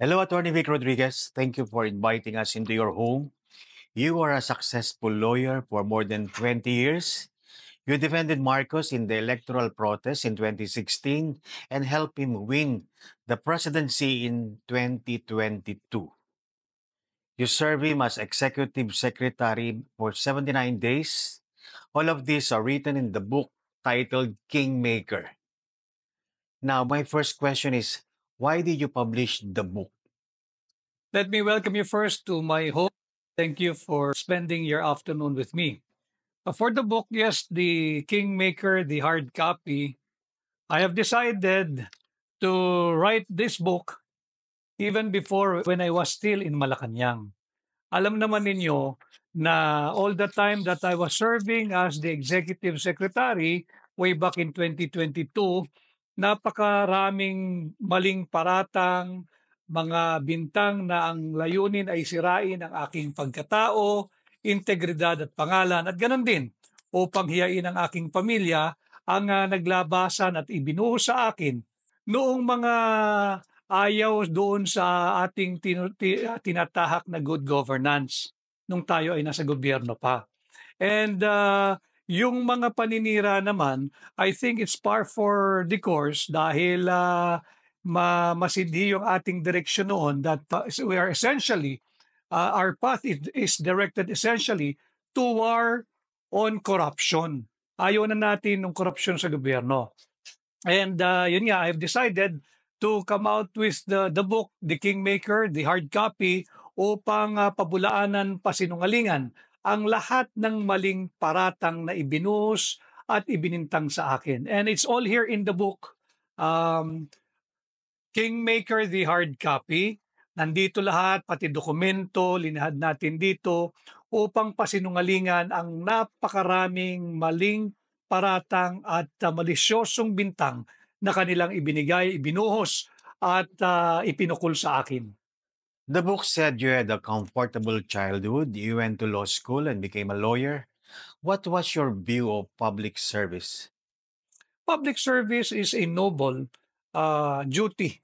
Hello, Attorney Vic Rodriguez. Thank you for inviting us into your home. You are a successful lawyer for more than 20 years. You defended Marcos in the electoral protest in 2016 and helped him win the presidency in 2022. You served him as executive secretary for 79 days. All of these are written in the book titled Kingmaker. Now, my first question is, why did you publish the book? Let me welcome you first to my home. Thank you for spending your afternoon with me. For the book, yes, the Kingmaker, the hard copy, I have decided to write this book even before when I was still in Malacanang. Alam naman ninyo na all the time that I was serving as the executive secretary way back in 2022, napakaraming maling paratang, mga bintang na ang layunin ay sirain ang aking pagkatao, integridad at pangalan at ganon din upang hiyain ang aking pamilya ang naglabasan at ibinuhos sa akin noong mga ayaw doon sa ating tinatahak na good governance nung tayo ay nasa gobyerno pa. And yung mga paninira naman, I think it's par for the course dahil masidhi yung ating direksyon noon that we are essentially, our path is directed essentially to war on corruption. Ayaw na natin ng corruption sa gobyerno. And yun nga, I've decided to come out with the book, The Kingmaker, the hard copy, upang pabulaanan pasinungalingan ang lahat ng maling paratang na ibinuhos at ibinintang sa akin. And it's all here in the book, um, Kingmaker, the hard copy. Nandito lahat, pati dokumento, linahad natin dito upang pasinungalingan ang napakaraming maling paratang at malisyosong bintang na kanilang ibinigay, ibinuhos at ipinukol sa akin. The book said you had a comfortable childhood, you went to law school and became a lawyer. What was your view of public service? Public service is a noble duty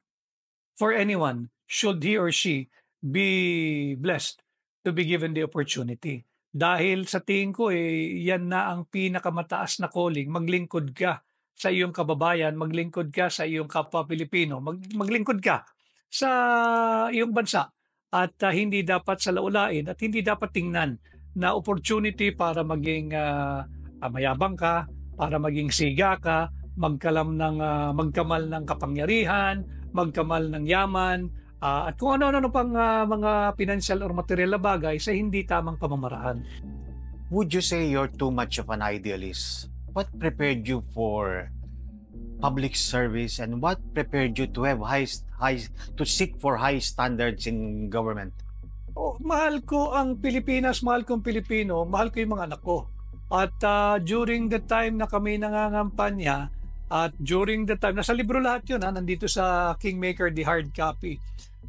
for anyone should he or she be blessed to be given the opportunity. Dahil sa tingin ko yan na ang pinakamataas na calling, maglingkod ka sa iyong kababayan, maglingkod ka sa iyong kapwa Pilipino, maglingkod ka sa iyong bansa at hindi dapat salaulain at hindi dapat tingnan na opportunity para maging mayabang ka, para maging siga ka, magkamal ng kapangyarihan, magkamal ng yaman, at kung ano-ano pang mga financial or material na bagay sa hindi tamang pamamaraan. Would you say you're too much of an idealist? What prepared you for public service and what prepared you to have high to seek for high standards in government? Oh, mahal ko ang Pilipinas, mahal ko ang Pilipino, mahal ko yung mga anak ko. At during the time na kami nangangampanya, at during the time, nasa libro lahat yun, nandito sa Kingmaker, the hard copy.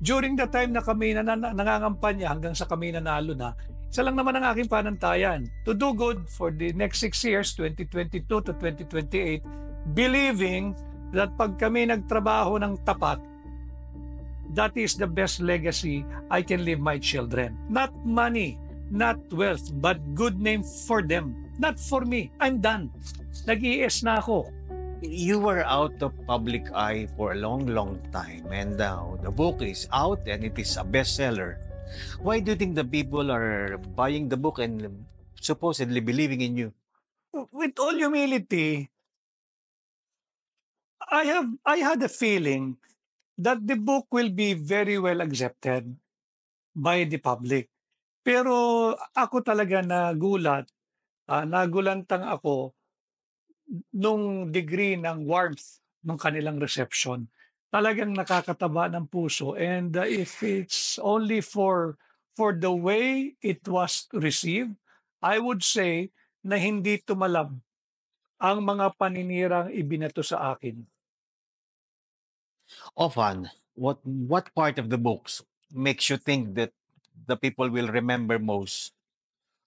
During the time na kami nangangampanya hanggang sa kami nanalo na, isa lang naman ang aking panantayan, to do good for the next 6 years, 2022 to 2028, believing that pag kami nagtrabaho ng tapat, that is the best legacy I can leave my children. Not money, not wealth, but good name for them. Not for me. I'm done. Nag-iis na ako. You were out of public eye for a long, long time, and now the book is out and it is a bestseller. Why do you think the people are buying the book and supposedly believing in you? With all humility, I had a feeling that the book will be very well accepted by the public. Pero ako talaga nagulantang ako nung degree ng warmth ng kanilang reception. Talagang nakakataba ng puso, and if it's only for the way it was received, I would say na hindi tumalab ang mga paninirang ibinato sa akin. Often, what part of the books makes you think that the people will remember most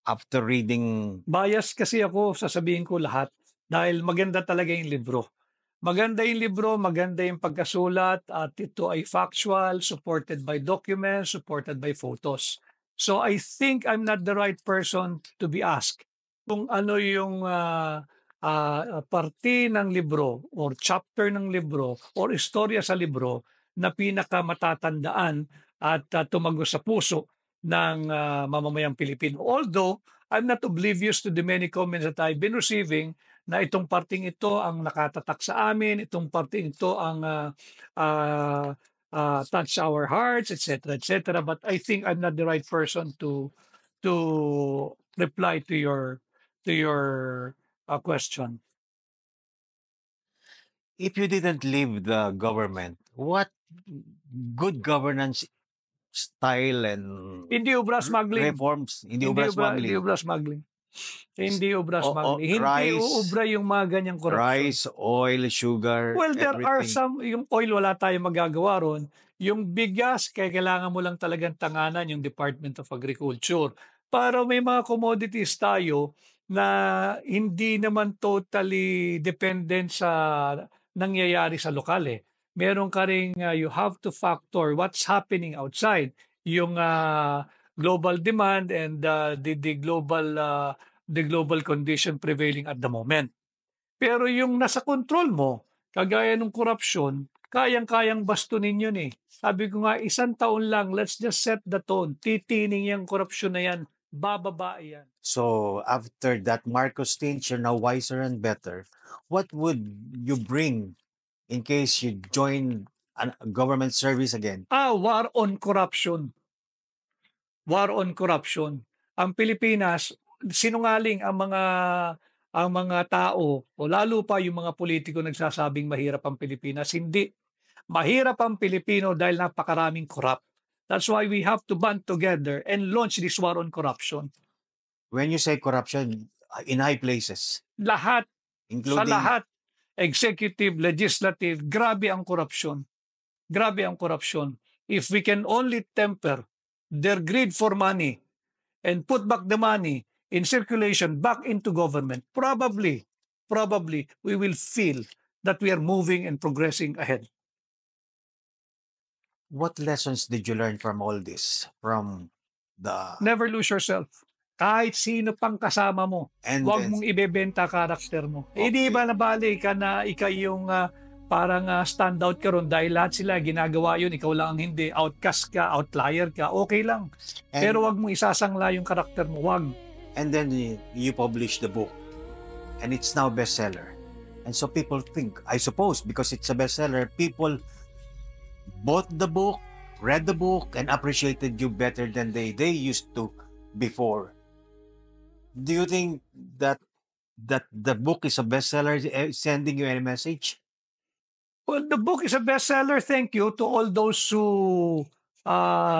after reading? Bias kasi ako, sasabihin ko lahat dahil maganda talaga yung libro. Maganda yung libro, maganda yung pagkasulat at ito ay factual, supported by documents, supported by photos. So I think I'm not the right person to be asked kung ano yung parte ng libro or chapter ng libro or istorya sa libro na pinakamatatandaan at tumagos sa puso ng mamamayang Pilipino. Although I'm not oblivious to the many comments that I've been receiving na itong parting ito ang nakatatak sa amin, itong parting ito ang ah, touch our hearts, etc., etc. But I think I'm not the right person to reply to your question. If you didn't leave the government, what good governance style and Hindi ubra smuggling. reforms, hindi ubra Hindi smuggling, ubra smuggling. Hindi ubra smuggling. Hindi rice, uubra yung mga ganyang korupsyon. rice, oil, sugar, Well, there are everything. some yung oil wala tayong magagawa ron. Yung bigas, kailangan mo lang talagang tanganan yung Department of Agriculture. Para may mga commodities tayo na hindi naman totally dependent sa nangyayari sa lokal eh. Meron ka ring you have to factor what's happening outside. Yung global demand and the global condition prevailing at the moment. Pero yung nasa kontrol mo, kagaya ng korupsyon, kayang-kayang bastunin yun eh. Sabi ko nga, 1 taon lang, let's just set the tone. Titining yung korupsyon na yan, bababa yan. So after that Marcos stint, you're now wiser and better. What would you bring in case you join a government service again? War on corruption. War on corruption. Ang Pilipinas, sinungaling ang mga tao o lalo pa yung mga politiko nagsasabing mahirap ang Pilipinas. Hindi. Mahirap ang Pilipino dahil napakaraming corrupt. That's why we have to band together and launch this war on corruption. When you say corruption in high places, Lahat, sa including lahat, executive, legislative, grabe ang korupsyon. Grabe ang korupsyon. If we can only temper their greed for money and put back the money in circulation back into government, probably we will feel that we are moving and progressing ahead. what lessons did you learn from all this? From the Never lose yourself. Kahit sino pang kasama mo, and huwag then mong ibebenta karakter mo. Eh di okay. ba nabali ka na ikaw yung parang standout ka ron dahil lahat sila ginagawa yun, ikaw lang ang hindi. Outcast ka, outlier ka, okay lang. And, Pero wag mong isasangla yung karakter mo, wag. and then you publish the book and it's now bestseller. And so people think, I suppose, because it's a bestseller, people bought the book, read the book, and appreciated you better than they used to before. Do you think that the book is a bestseller, sending you any message? Well, the book is a bestseller. Thank you to all those who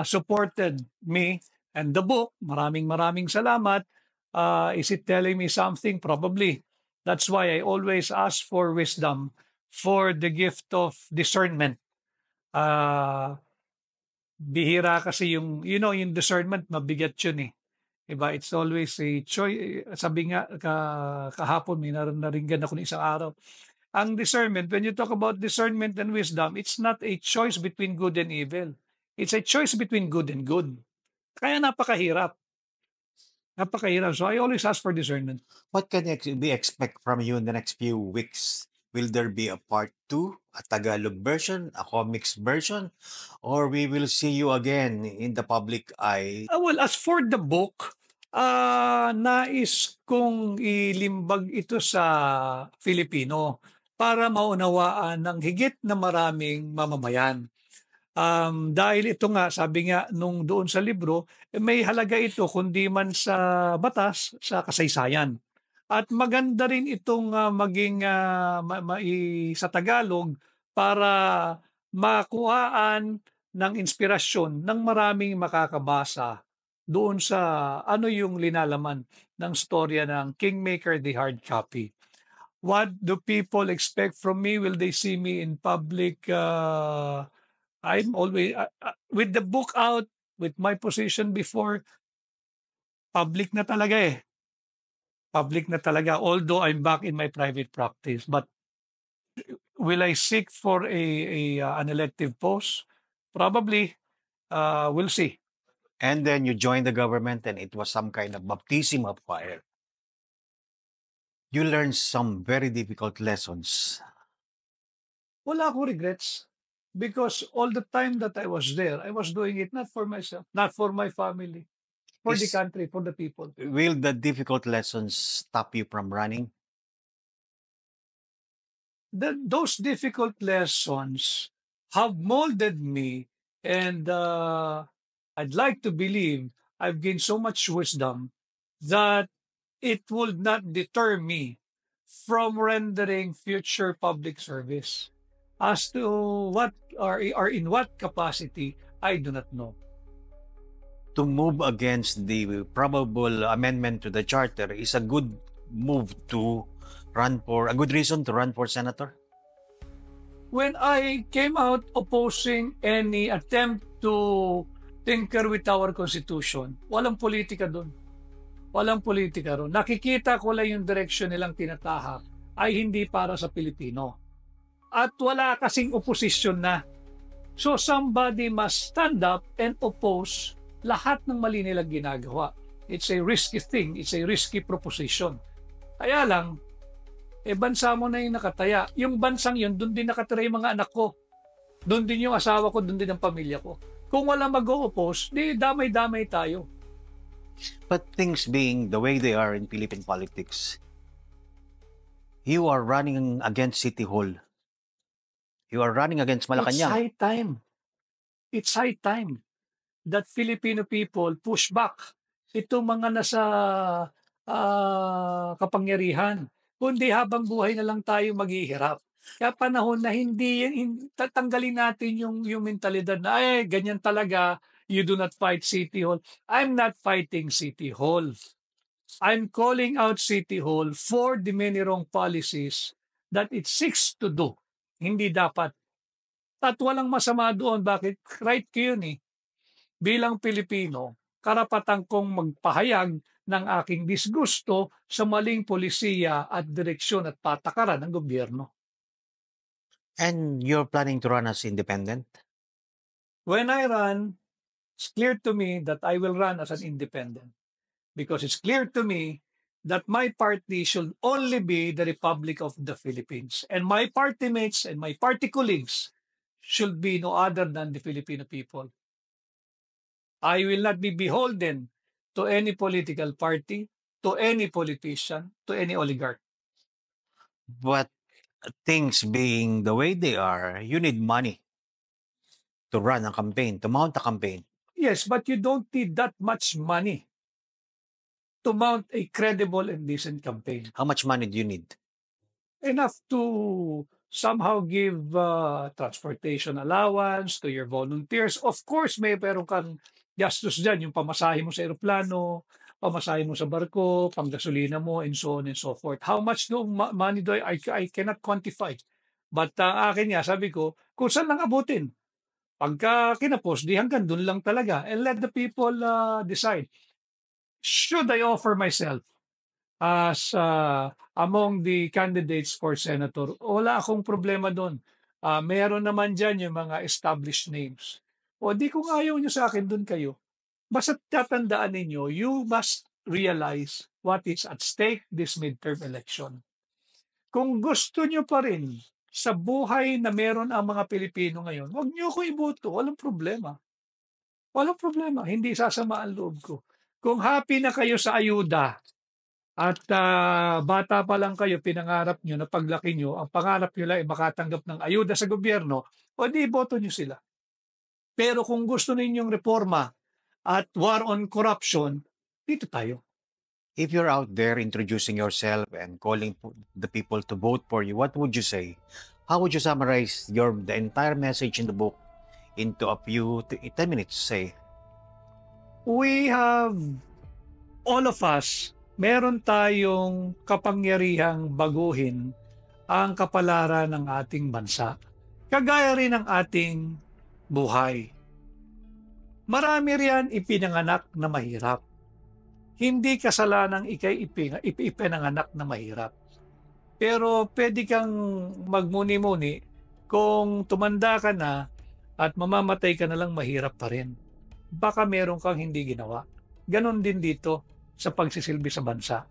supported me and the book. Maraming salamat. Is it telling me something? Probably. That's why I always ask for wisdom, for the gift of discernment. Bihira kasi yung discernment, mabigat yun eh. Diba? It's always a choice. Sabi nga kahapon, may naringgan ako ng isang araw. Ang discernment, when you talk about discernment and wisdom, it's not a choice between good and evil. It's a choice between good and good. Kaya napakahirap. Napakahirap. So I always ask for discernment. What can we expect from you in the next few weeks? Will there be a part 2, a Tagalog version, a comics version, or we will see you again in the public eye? Well, as for the book, nais kong ilimbag ito sa Filipino para maunawaan ng higit na maraming mamamayan. Dahil ito nga, sabi nga nung doon sa libro, may halaga ito kundi man sa batas, sa kasaysayan. At maganda rin itong maging sa Tagalog para makuhaan ng inspirasyon ng maraming makakabasa doon sa ano yung linalaman ng storya ng Kingmaker the Hard Copy. What do people expect from me? Will they see me in public? I'm always with the book out, with my position before, public na talaga eh. Public na talaga, although I'm back in my private practice. But will I seek for an elective post? Probably. We'll see. And then you joined the government and it was some kind of baptism of fire. You learned some very difficult lessons. Wala akong regrets because all the time that I was there, I was doing it not for myself, not for my family, for the Is country, for the people. will the difficult lessons stop you from running? Those difficult lessons have molded me, and I'd like to believe I've gained so much wisdom that it would not deter me from rendering future public service. As to what or in what capacity, I do not know. To move against the probable amendment to the charter is a good move to run for a good reason to run for senator. When I came out opposing any attempt to tinker with our Constitution, walang politika doon. Walang politika ron. Nakikita ko lang yung direksyon nilang tinatahak ay hindi para sa Pilipino. At wala kasing opposition na. So somebody must stand up and oppose lahat ng mali nilang ginagawa. It's a risky thing. It's a risky proposition. Kaya lang, bansa mo na yung nakataya. Yung bansang yun, doon din nakatira yung mga anak ko. Doon din yung asawa ko, doon din ang pamilya ko. Kung wala mag-o-oppose, di damay-damay tayo. But things being the way they are in Philippine politics, you are running against City Hall. You are running against It's Malacanang. high time. It's high time that Filipino people push back itong mga nasa kapangyarihan. Kundi habang buhay na lang tayo maghihirap. Kaya panahon na tatanggalin natin yung mentalidad na, ganyan talaga, you do not fight City Hall. I'm not fighting City Hall. I'm calling out City Hall for the many wrong policies that it seeks to do. Hindi dapat. At walang masama doon. Bakit? Right ko yun eh. Bilang Pilipino, karapatan kong magpahayag ng aking disgusto sa maling polisiya at direksyon at patakaran ng gobyerno. And you're planning to run as independent? When I run, it's clear to me that I will run as an independent because it's clear to me that my party should only be the Republic of the Philippines. And my party mates and my party colleagues should be no other than the Filipino people. I will not be beholden to any political party, to any politician, to any oligarch. But things being the way they are, you need money to run a campaign, to mount a campaign. Yes, but you don't need that much money to mount a credible and decent campaign. How much money do you need? Enough to somehow give transportation allowance to your volunteers. Of course, may meron kang gastos dyan, yung pamasahe mo sa aeroplano, pamasahe mo sa barko, panggasolina mo, and so on and so forth. How much money do I cannot quantify. But akin nga, sabi ko, kung saan lang abutin. Pagka kinapos, di hanggang dun lang talaga. And let the people decide. Should I offer myself as among the candidates for senator? Wala akong problema doon. Meron naman dyan yung mga established names. O di kung ayaw nyo sa akin, doon kayo. Basta tatandaan ninyo, you must realize what is at stake this midterm election. Kung gusto nyo pa rin sa buhay na meron ang mga Pilipino ngayon, huwag nyo ako iboto. Walang problema. Walang problema. Hindi sasama ang loob ko. Kung happy na kayo sa ayuda at bata pa lang kayo, pinangarap nyo na paglaki nyo, ang pangarap nyo lang ay makatanggap ng ayuda sa gobyerno, o di boto nyo sila. Pero kung gusto ninyong reforma at war on corruption, dito tayo. If you're out there introducing yourself and calling the people to vote for you, what would you say? How would you summarize the entire message in the book into a few 10 minutes, say? We have, all of us, meron tayong kapangyarihang baguhin ang kapalaran ng ating bansa. Kagaya rin ng ating buhay. Marami riyan ipinanganak na mahirap. Hindi kasalanang ikay ipinanganak na mahirap. Pero puwede kang magmuni-muni kung tumanda ka na at mamamatay ka na lang mahirap pa rin. Baka meron kang hindi ginawa. Gano'n din dito sa pagsisilbi sa bansa.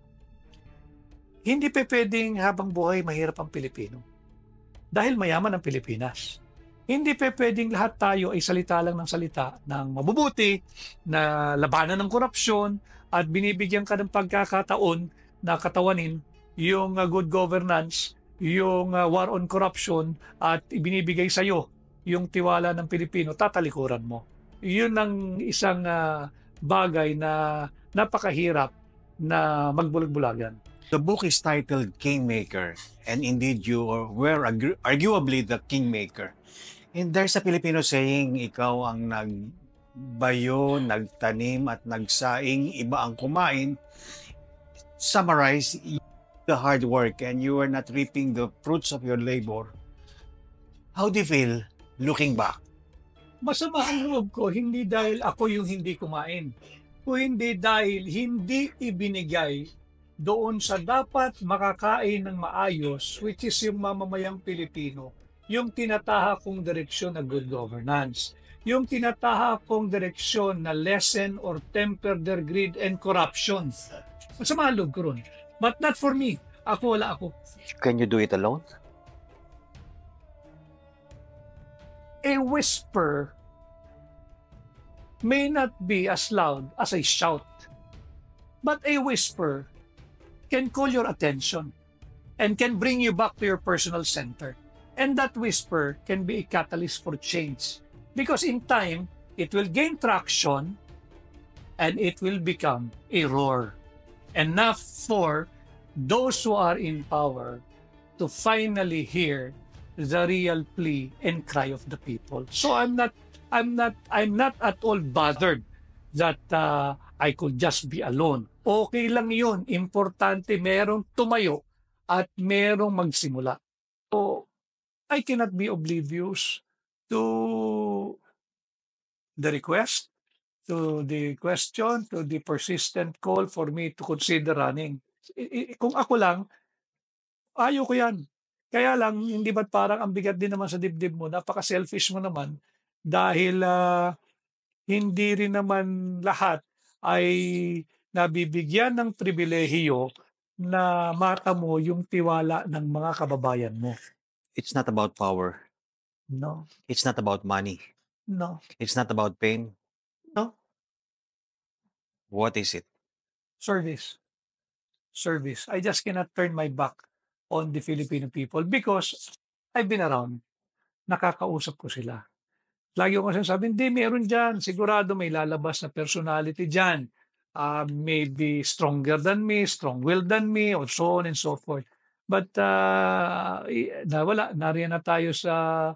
Hindi pupuwedeng habang buhay mahirap ang Pilipino, dahil mayaman ang Pilipinas. Hindi pupuwedeng lahat tayo ay salita lang ng salita ng mabubuti, na labanan ng korupsyon at binibigyan ka ng pagkakataon na katawanin yung, good governance, yung, war on corruption at ibinibigay sa'yo yung tiwala ng Pilipino, tatalikuran mo. Yun ang isang, bagay na napakahirap na magbulag-bulagan. The book is titled Kingmaker, and indeed you were arguably the kingmaker. And there's a Filipino saying, ikaw ang nagbayo, nagtanim at nagsaing, iba ang kumain. Summarize, the hard work and you are not reaping the fruits of your labor. How do you feel looking back? Masama ang loob ko, hindi dahil ako yung hindi kumain, kundi dahil hindi ibinigay doon sa dapat makakain ng maayos, which is yung mamamayang Pilipino, yung tinatahak kong direksyon na good governance, yung tinatahak kong direksyon na lessen or temper their greed and corruption. Masama ang loob ko ron. But not for me. Wala ako. Can you do it alone? A whisper may not be as loud as a shout, but a whisper can call your attention and can bring you back to your personal center. And that whisper can be a catalyst for change. Because in time, it will gain traction and it will become a roar. Enough for those who are in power to finally hear the real plea and cry of the people. So I'm not at all bothered that I could just be alone. Okay lang yun. Importante merong tumayo at merong magsimula. So, I cannot be oblivious to the request, to the question, to the persistent call for me to consider running. Kung ako lang, ayaw ko yan. Kaya lang, hindi ba't parang ang bigat din naman sa dibdib mo, napaka-selfish mo naman dahil hindi rin naman lahat ay nabibigyan ng pribilehiyo na matamo yung tiwala ng mga kababayan mo. It's not about power. No, It's not about money. no, It's not about pain. no. What is it? Service. Service. I just cannot turn my back on the Filipino people because I've been around. Nakakausap ko sila. Lagi ko sinasabi, hindi, meron dyan. Sigurado may lalabas na personality dyan. Maybe stronger than me, strong-willed than me, or so on and so forth. But nawala. Nariyan na tayo sa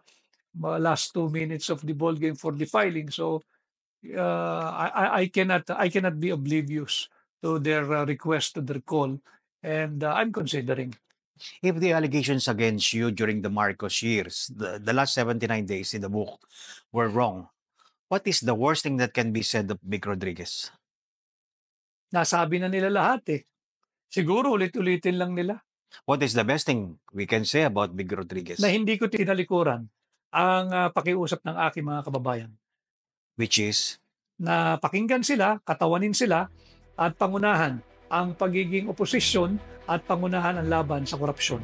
last 2 minutes of the ball game for the filing. So I cannot be oblivious to their request, to their call. And I'm considering. If the allegations against you during the Marcos years, the last 79 days in the book, were wrong, what is the worst thing that can be said of Vic Rodriguez? Nasabi na nila lahat eh. Siguro ulit-ulitin lang nila What is the best thing we can say about Vic Rodriguez? na hindi ko tinalikuran ang pakiusap ng aking mga kababayan. Which is, Na pakinggan sila, katawanin sila, at pangunahan ang pagiging oposisyon at pangunahan ang laban sa korupsyon.